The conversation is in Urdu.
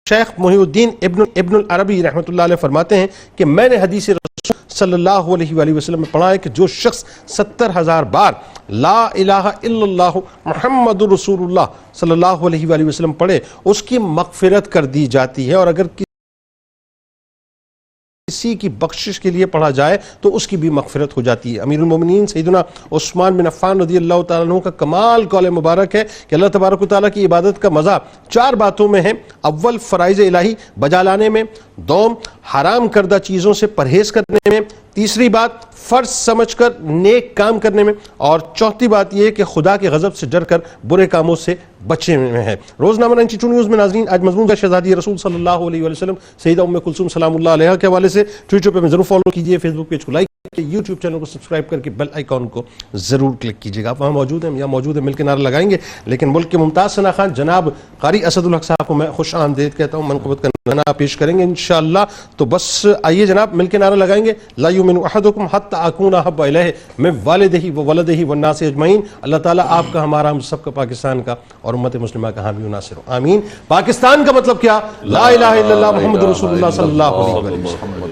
شیخ محی الدین ابن العربی رحمۃ اللہ علیہ فرماتے ہیں کہ میں نے حدیث رسول صلی اللہ علیہ وآلہ وسلم میں پڑھا ہے کہ جو شخص 70,000 بار لا الہ الا اللہ محمد رسول اللہ صلی اللہ علیہ وآلہ وسلم پڑھے اس کی مغفرت کر دی جاتی ہے، اور اگر کسی کی بخشش کے لیے پڑھا جائے تو اس کی بھی مغفرت ہو جاتی ہے۔ امیر المومنین سیدنا عثمان بن عفان رضی اللہ تعالیٰ عنہ کا کمال قول مبارک ہے کہ اللہ تبارک و تعالیٰ کی عبادت کا مزہ 4 باتوں میں ہے۔ اول فرائض الہی بجا لانے میں، دوم حرام کردہ چیزوں سے پرہیز کرنے میں، تیسری بات فرض سمجھ کر نیک کام کرنے میں، اور چوتھی بات یہ کہ خدا کے غضب سے ڈر کر برے کاموں سے بچنے میں ہے۔ روزنامہ 92 نیوز میں ناظرین آج مضمون شہزادی رسول صلی اللہ علیہ وآلہ وسلم سیدہ ام کلثوم سلام اللہ علیہا کے حوالے سے۔ ٹویٹر پہ ضرور فالو کیجئے، فیس بک پیج کو لائک کیجئے، یوٹیوب چینل کو سبسکرائب کر کے بیل آئیکن کو ضرور کلک کیجئے گا۔ آپ وہاں موجود ہیں یا موجود ہیں، مل کے نعرہ لگائیں گے، لیکن ملک کے ممتاز ثنا خان جناب قاری اسد الحق صاحب کو میں خوش آمدید کہتا ہوں، منقبت کا نعرہ پیش کریں گے انشاءاللہ۔ تو بس آئیے جناب مل کے نعرہ لگائیں گے، لا یؤمن احدکم حتی اکون احب الیہ من والدہ وولدہ والناس اجمعین۔ اللہ تعالیٰ آپ کا، ہمارا، ہم سب کا، پاکستان کا اور امت مسلمہ کا حامی و ناصر ہو، آمین۔ پاکستان کا مطلب کیا؟ لا الہ الا اللہ محمد رسول اللہ صلی اللہ علیہ وسلم۔